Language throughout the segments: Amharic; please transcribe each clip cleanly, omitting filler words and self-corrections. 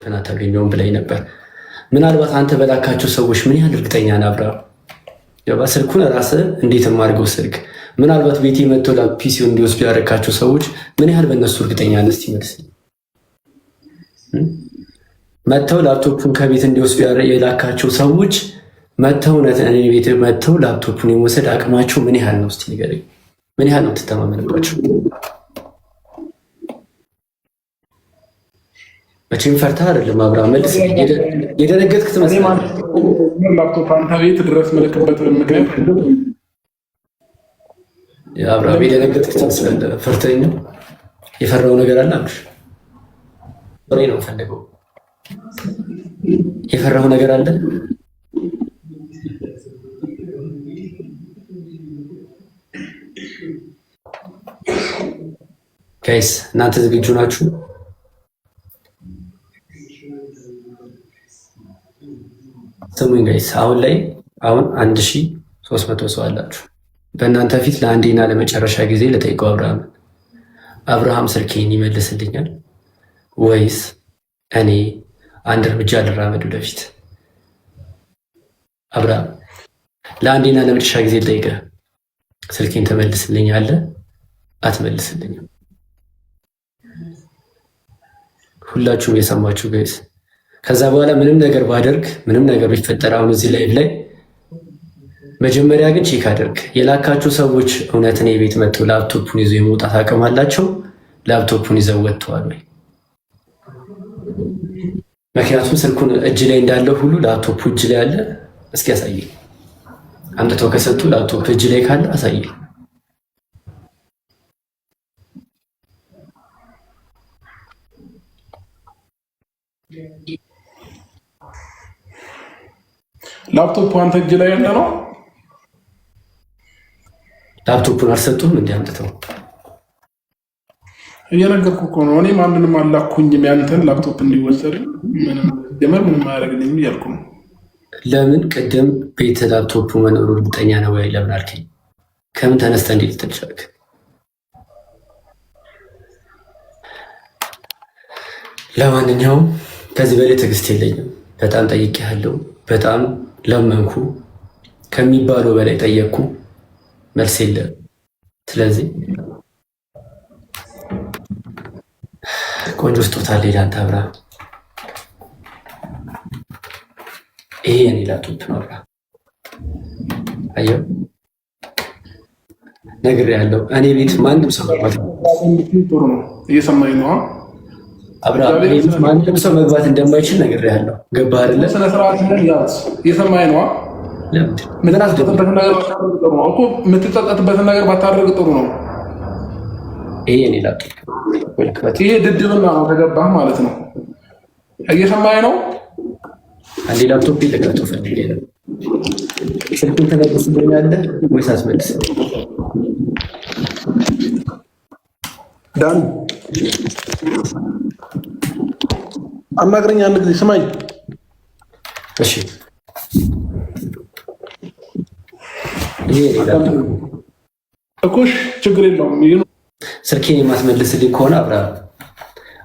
ላፕቶፕን አታገኘውም ብላኝ ነበር። ምናልባት አንተ በላካቸው ሰዎች ምን ያህል እርግጠኛ ነህ አብርሃም? ስልኩን ራስህ እንዴት የማድርገው ስልክ ምናልባት ቤቴ መጥቶ ፒሲውን እንዲወስዱ ያደረካቸው ሰዎች ምን ያህል በእነሱ እርግጠኛ ነህ? እስቲ መልስልኝ። መጥተው ላፕቶፑን ከቤት እንዲወስዱ የላካቸው ሰዎች መጥተው ቤት መጥተው ላፕቶፑን የመውሰድ አቅማቸው ምን ያህል ነው? እስቲ ንገረኝ። ምን ያህል ነው ትተማመንባቸው? መቼም ፈርተህ አይደለም አብርሃም፣ መልስ። የደነገጥክ ትመስላለህ። ላፕቶፕ አንተ ቤት ድረስ መለክበት ምክንያት አብርሃም፣ የደነገጥክ ትመስላለህ። ፈርተኝ ነው? የፈራው ነገር አለ አብሽ? ወሬ ነው ፈልገው። የፈራው ነገር አለ? ጋይስ እናንተ ዝግጁ ናችሁ? ስሙኝ ጋይስ፣ አሁን 1300 ሰው አላችሁ። በእናንተ ፊት ለአንዴና ለመጨረሻ ጊዜ ልጠይቀው አብርሃም ስልኬን ይመልስልኛል ወይስ እኔ አንድ እርምጃ ልራመድ ወደፊት? አብርሃም ለአንዴና ለመጨረሻ ጊዜ ልጠይቅህ፣ ስልኬን ትመልስልኛለህ አትመልስልኝም? ሁላችሁም የሰማችሁ ጋይስ። ከዛ በኋላ ምንም ነገር ባደርግ ምንም ነገር ቢፈጠር አሁን እዚህ ላይቭ ላይ መጀመሪያ ግን ቼክ አድርግ፣ የላካችሁ ሰዎች እውነት እኔ ቤት መጥተው ላፕቶፑን ይዘው የመውጣት አቅም አላቸው? ላፕቶፑን ይዘው ወጥተዋል ወይ? ምክንያቱም ስልኩን እጅ ላይ እንዳለ ሁሉ ላፕቶፑ እጅ ላይ አለ። እስኪ አሳየኝ። አምጥተው ከሰጡ ላፕቶፕ እጅ ላይ ካለ አሳየኝ። ላፕቶፕ አንተ እጅ ላይ ያለ ነው። ላፕቶፑን አልሰጡም እንዴ? አምጥተው እየነገርኩህ እኮ ነው። እኔ ማንንም አላኩኝም ያንተን ላፕቶፕ እንዲወሰድ ምንም አያደርግልኝም እያልኩ ነው። ለምን ቅድም ቤት ላፕቶፑ መኖሩ እርግጠኛ ነው ወይ ለምን አልከኝ? ከምን ተነስተህ እንዴት ልትልቻልክ? ለማንኛውም ከዚህ በላይ ትዕግስት የለኝም። በጣም ጠይቄያለሁ። በጣም ለመንኩ፣ ከሚባለው በላይ ጠየቅኩ፣ መልስ የለም። ስለዚህ ቆንጆ ስጦታ ሌላ አንተ አብርሃም፣ ይሄ የኔ ላፕቶፕ ነው አብርሃም። አየው ነግሬሃለሁ። እኔ ቤት ማንም ሰው መግባት ጥሩ ነው። እየሰማኝ ነው አብርሃም፣ ማንም ሰው መግባት እንደማይችል ነግሬሃለሁ። ገባህ አይደለ? ስነ ስርዓት እየሰማኝ ነው። የምትጸጸትበትን ነገር ባታደርግ ጥሩ ነው። ይሄ የኔ ላፕቶፕ፣ ይሄ ድድብና ነው። ከገባህ ማለት ነው። እየሰማኝ ነው። አንዴ ላፕቶፕ ልቀጠው ፈልጌ ነው። ስልኩን ተመልስልኛለህ ወይስ አስመልስ? ዳን አናግረኝ አንድ ጊዜ ስማኝ። እሺ ይሄ እኮሽ ችግር የለውም። ስልኬን የማትመልስልኝ ከሆነ አብርሃም፣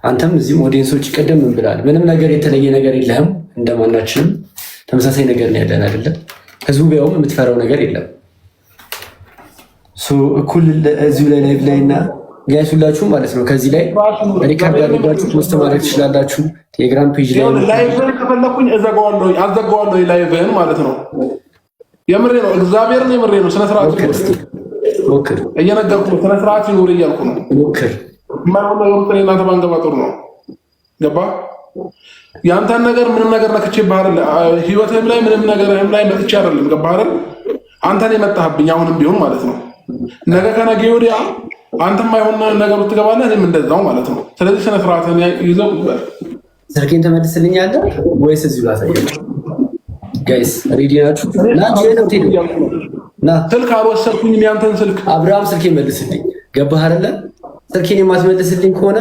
አንተም እዚህም ኦዲየንሶች ቀደም ምን ብላል? ምንም ነገር የተለየ ነገር የለህም። እንደማናችንም ተመሳሳይ ነገር ነው ያለን አይደለም? ህዝቡ ቢያውም የምትፈራው ነገር የለም። እኩል እዚሁ ላይ ላይቭ ላይ እና ጋይስ ሁላችሁም ማለት ነው ከዚህ ላይ ሪካርድ አድርጋችሁ ፖስት ማድረግ ትችላላችሁ። ቴሌግራም ፔጅ ላይ ላይቭን ከፈለኩኝ አዘጋዋለሁ ላይቭን ማለት ነው። የምሬ ነው፣ እግዚአብሔር ነው፣ የምሬ ነው። ስነ ስርዓት ሞክር፣ እየነገርኩ ነው። ስነ ስርዓት ይኖር እያልኩ ነው። ሞክር። የማይሆን ነገር ውስጥ እናንተ ባንገባ ጥሩ ነው። ገባ? የአንተን ነገር ምንም ነገር ነክቼ ባህር ህይወትህም ላይ ምንም ነገርህም ላይ መጥቼ አይደለም። ገባ አይደል? አንተን የመጣህብኝ አሁንም ቢሆን ማለት ነው። ነገ ከነገ ወዲያ አንተም አይሆን ነገር ውስጥ ትገባለህ፣ እኔም እንደዛው ማለት ነው። ስለዚህ ስነ ስርዓትን ይዘው ይባል። ስልኬን ተመልስልኛለህ ወይስ እዚሁ ላሳያችሁ? ጋይስ ሬዲ ናችሁ? ስልክ አልወሰድኩኝም ያንተን ስልክ። አብርሃም ስልኬን መልስልኝ። ገባህ አይደለ? ስልኬን የማትመልስልኝ ከሆነ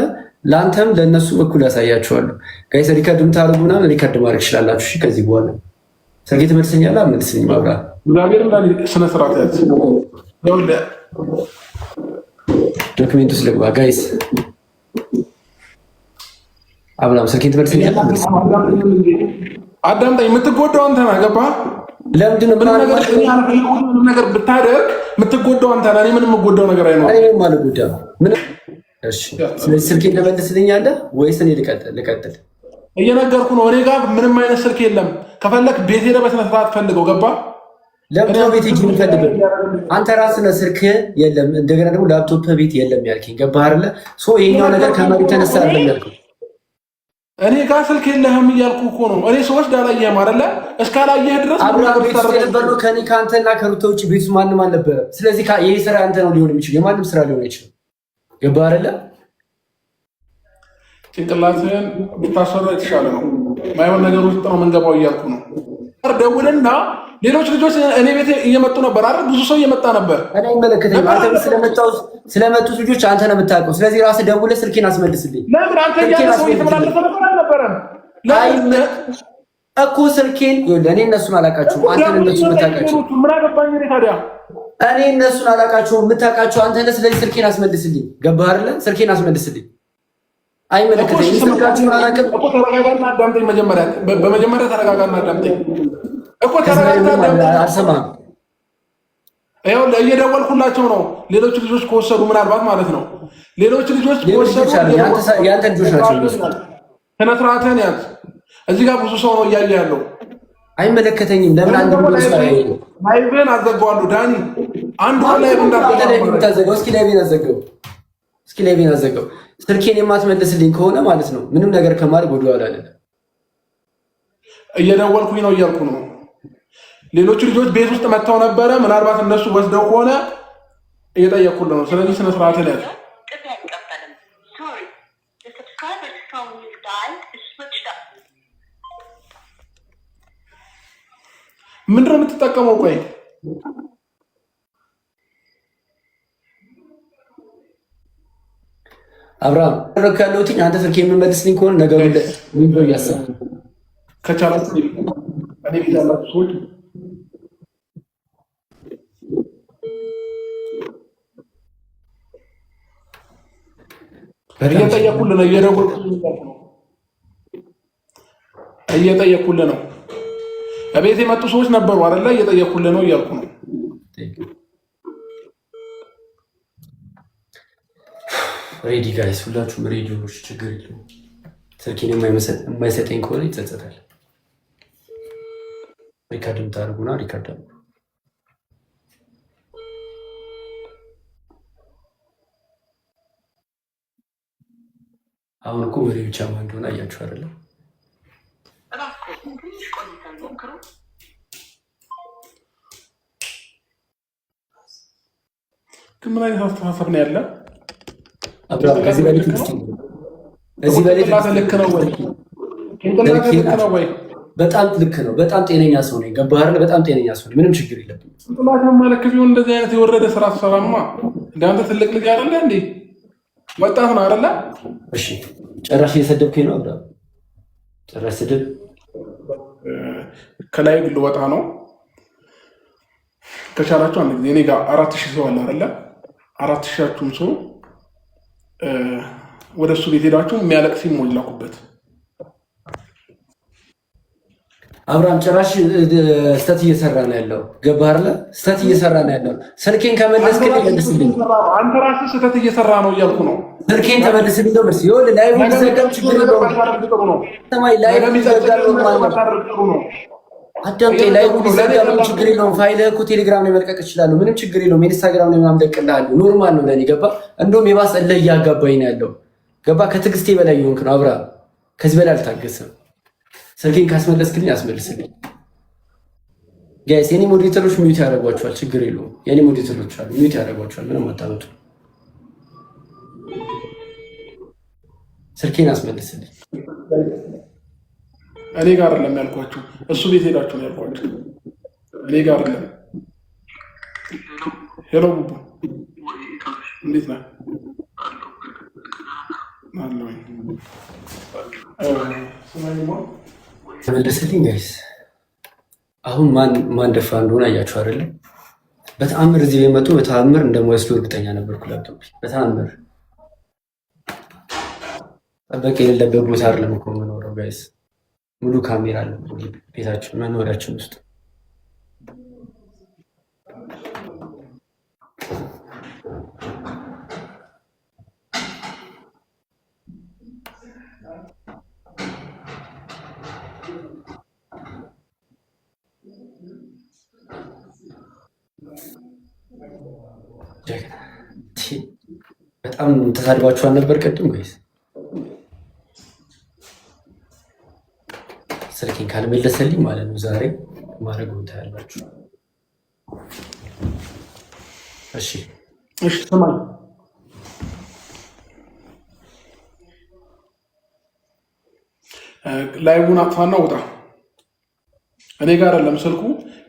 ለአንተም ለእነሱም እኩል ያሳያችኋለሁ። ጋይስ ሪከርድ የምታደርጉ ምናምን ሪከርድ ማድረግ ትችላላችሁ። እሺ ከዚህ በኋላ ስልኬን ትመልስልኛለህ አትመልስልኝም? አብርሃም እግዚአብሔር ስነ ስርዓት ያዝ። ዶክሜንት ውስጥ ልግባ ጋይስ። አብራም ስልኬን ትመልስልኛለህ? አዳምጠኝ። የምትጎዳው አንተ ነህ። ገባህ? ለምንድን ነው ምንም ነገር ብታደርግ የምትጎዳው አንተ ነህ። እኔ ምንም የምጎዳው ነገር አይኖርም። እኔ የማልጎዳው ምንም። እሺ፣ ስለዚህ ስልኬን ትመልስልኛለህ ወይስ እኔ ልቀጥል? እየነገርኩህ ነው። እኔ ጋር ምንም አይነት ስልክ የለም። ከፈለክ ቤት ሄደህ በስነ ስርዓት ፈልገው። ገባህ? ለምንድን ነው ቤት ሂጅ የምፈልገው? አንተ ራስህ ነህ ስልክ የለም እንደገና ደግሞ ላፕቶፕ ቤት የለም ያልከኝ። ገባህ አይደለ? ይሄኛው ነገር ከመሬት ተነሳ አይደለም ያልከው። እኔ ጋር ስልክ የለህም እያልኩህ እኮ ነው። እኔ ሰዎች ዳላየህም አይደለ? እስካላየህ ድረስ የነበረው ከኔ ከአንተና ከሩታ ውጭ ቤት ውስጥ ማንም አልነበረም። ስለዚህ ይሄ ስራ አንተ ነው ሊሆን የሚችል የማንም ስራ ሊሆን አይችልም። ገባህ አይደለ? ጭንቅላትህን ብታሰራ የተሻለ ነው። ማይሆን ነገር ውስጥ ነው የምንገባው እያልኩ ነው። ደውልና ሌሎች ልጆች እኔ ቤት እየመጡ ነበር አይደል? ብዙ ሰው እየመጣ ነበር። እኔ አይመለከተኝም። አንተ ስለመጡት ልጆች አንተ ነው የምታውቀው። ስለዚህ ራስህ ደውለህ ስልኬን አስመልስልኝ። ለምን አንተ ያለ ሰው እየተመላለሰ ነበር አልነበረም እኮ ስልኬን እኔ እነሱን አላውቃቸውም። አንተ እነሱን የምታውቃቸው ምን አገባኝ እኔ ታዲያ? እኔ እነሱን አላውቃቸውም፣ የምታውቃቸው አንተ ነህ። ስለዚህ ስልኬን አስመልስልኝ። ገባህ አይደለ? ስልኬን አስመልስልኝ። አይመለከተኝም። ስልካችሁን አላውቅም እኮ። ተረጋጋና አዳምጠኝ። በመጀመሪያ ተረጋጋና አዳምጠኝ እኮ። ተረጋጋና አዳምጠኝ። አልሰማህም? ይኸውልህ እየደወልኩላቸው ነው። ሌሎች ልጆች ከወሰዱ ምናልባት ማለት ነው። ሌሎች ልጆች ከወሰዱ የአንተ ልጆች ናቸው። ስነ ስርዓትህን ያዝ። እዚህ ጋር ብዙ ሰው ነው እያየ ያለው። አይመለከተኝም። ለምን አንድ ላይቭህን አዘጋዋለሁ ዳኒ። አንድ ላይቭ እንዳታዘጋው። እስኪ ላይቭን አዘጋው። ስልኬን የማትመልስልኝ ከሆነ ማለት ነው ምንም ነገር ከማድረግ ወደኋላ አለ። እየደወልኩኝ ነው እያልኩ ነው። ሌሎቹ ልጆች ቤት ውስጥ መጥተው ነበረ። ምናልባት እነሱ ወስደው ከሆነ እየጠየኩልህ ነው። ስለዚህ ስነ ስርዓትን ያዝ። ምንድን ነው የምትጠቀመው? ቆይ አብርሃም ረክ ያለሁት አንተ ስልክ የምመልስልኝ ከሆነ ነገሩ ምን እያሰብክ ከቻላችሁ እኔ ቤት ያላችሁ ሰዎች እየጠየኩልህ ነው። እየጠየኩልህ ነው። እቤት የመጡ ሰዎች ነበሩ አይደለ? እየጠየኩልህ ነው እያልኩ ነው። ሬዲ ጋይስ፣ ሁላችሁም ሬዲዮች፣ ችግር የለውም። ስልኬን የማይሰጠኝ ከሆነ ይጸጸታል። ሪካርድ የምታደርጉና ሪካርድ አድርጉ። አሁን እኮ ወሬ ብቻ ማን እንደሆነ አያችሁ አይደለ? ግን ምን አይነት አስተሳሰብ ነው ያለ? ከዚህ በፊት በጣም ልክ ነው። በጣም ጤነኛ ሰው ነኝ። ገባህ አይደለ? በጣም ጤነኛ ሰው ነኝ። ምንም ችግር የለብኝም። ማለት ቢሆን እንደዚህ አይነት የወረደ ስራ ትሰራማ። እንደ አንተ ትልቅ ልጅ አይደለ እንዴ? ወጣት ነው አይደለ? እሺ፣ ጭራሽ እየሰደብከኝ ነው አብራ። ጭራሽ ስድብ ከላይ ልወጣ ነው። ከቻላችሁ አንድ ጊዜ እኔ ጋር 4000 ሰው አለ አይደለ? 4000ቱም ሰው ወደ እሱ ቤት ሄዳችሁ የሚያለቅስ ሞላኩበት። አብርሃም ጭራሽ ስተት እየሰራ ነው ያለው። ገባህ አይደለ? ስተት እየሰራ ነው ያለው። ስልኬን ከመለስክልኝ መልስልኝ። አንተ ራስህ ስተት እየሰራ ነው እያልኩ ነው። ስልኬን ተመልስልኝ ነው መልስ። ይኸውልህ ላይቭ ቢዘጋም ችግር የለውም። ሰማይ ላይቭ ቢዘጋም አዳምጤ ላይቭ ቢዘጋም ችግር የለውም። ፋይልህ እኮ ቴሌግራም ላይ መልቀቅ እችላለሁ። ምንም ችግር የለውም። ኢንስታግራም ላይ ምናምን እለቅልሃለሁ። ኖርማል ነው ለእኔ። ገባህ? እንደውም የባሰ እልህ እያጋባኝ ነው ያለው። ገባህ? ከትዕግስቴ በላይ የሆንክ ነው አብርሃም። ከዚህ በላይ አልታገስም። ስልኬን ካስመለስክልኝ አስመልስልኝ። ጋይስ የኔ ሞዴተሮች ሚዩት ያደርጓቸዋል። ችግር የለውም። የኔ ሞዴተሮች አሉ ሚዩት ያደርጓቸዋል። ምንም አታመጡ። ስልኬን አስመልስልኝ። እኔ ጋር አይደለም ያልኳችሁ፣ እሱ ቤት ሄዳችሁ ነው ያልኳችሁ። እኔ ጋር አይደለም። ሄሎ ቡቡ፣ እንዴት ነህ? ተመለስልኝ ጋይስ። አሁን ማን ደፋ እንደሆነ አያችሁ አይደለም? በተአምር እዚህ የመጡ በተአምር እንደማይወስዱ እርግጠኛ ነበርኩ። ላፕቶፕ በተአምር ጠበቅ የሌለበት ቦታ አይደለም እኮ የምኖረው ጋይስ። ሙሉ ካሜራ አለ ቤታችን መኖሪያችን ውስጥ። በጣም ተሳድባችኋል ነበር ቅድም ጋይስ። ስልኬን ካልመለሰልኝ ማለት ነው ዛሬ ማድረግ ታያላችሁ። እሺ እሺ፣ ስማኝ ላይቡን አጥፋና ውጣ። እኔ ጋር አይደለም ስልኩ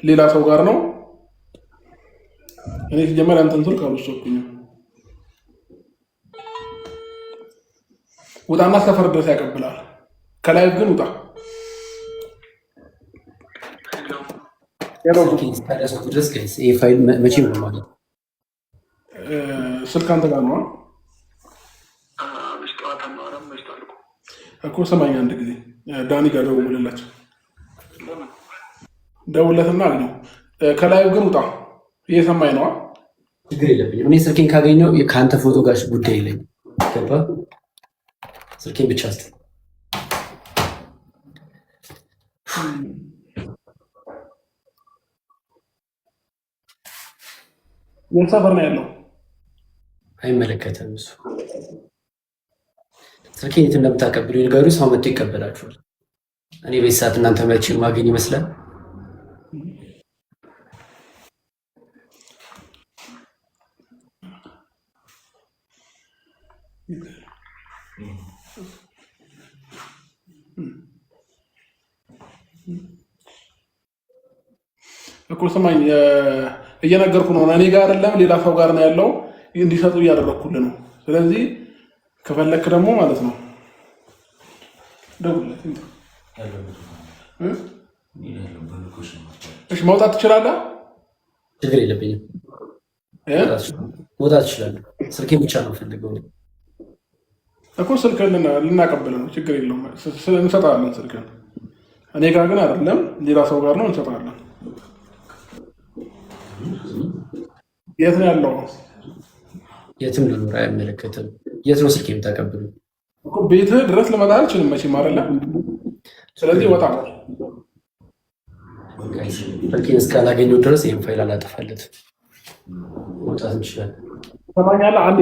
ሌላ ሰው ጋር ነው። እኔ ሲጀመር አንተን ስልክ አልወሰድኩኝም። ውጣና ሰፈር ድረስ ያቀብላል። ከላይቭ ግን ውጣ። ፋይል መቼ ነው ማለት ስልክ አንተ ጋር ነው እኮ። ሰማኝ አንድ ጊዜ ዳኒ ጋር ደውልላቸው፣ ደውለትና አግኘው። ከላይቭ ግን ውጣ። እየሰማኝ ነዋ። ችግር የለብኝም። እኔ ስልኬን ካገኘው ከአንተ ፎቶ ጋር ጉዳይ የለኝም። ገባ? ስልኬን ብቻ ስ የት ሰፈር ነው ያለው? አይመለከተም እሱ። ስልኬን የት እንደምታቀብሉ ንገሩ። ሰው መጥቶ ይቀበላችኋል። እኔ በዚህ ሰዓት እናንተ መቼ ማገኝ ይመስላል? እኮ ስማኝ፣ እየነገርኩ ነው። እኔ ጋር አይደለም ሌላ ሰው ጋር ነው ያለው። እንዲሰጡ እያደረግኩልህ ነው። ስለዚህ ከፈለክ ደግሞ ማለት ነው ደውልለት። እሺ፣ መውጣት ትችላለህ። ችግር የለብኝም። መውጣት ትችላለህ። ስልኬን ብቻ ነው ፈልገው እኮ። ስልክ ልናቀብል ነው። ችግር የለውም። እንሰጣለን ስልክህን። እኔ ጋር ግን አይደለም ሌላ ሰው ጋር ነው። እንሰጣለን። የት ነው ያለው? የትም ልኖር አይመለከትም። የት ነው ስልክ የምታቀብሉ? ቤትህ ድረስ ልመጣ አልችልም መቼም አይደለ። ስለዚህ ወጣ። ስልኬን እስካላገኘው ድረስ ይህም ፋይል አላጠፋለት። መውጣት እንችላለን። ሰማኛለህ? አንዴ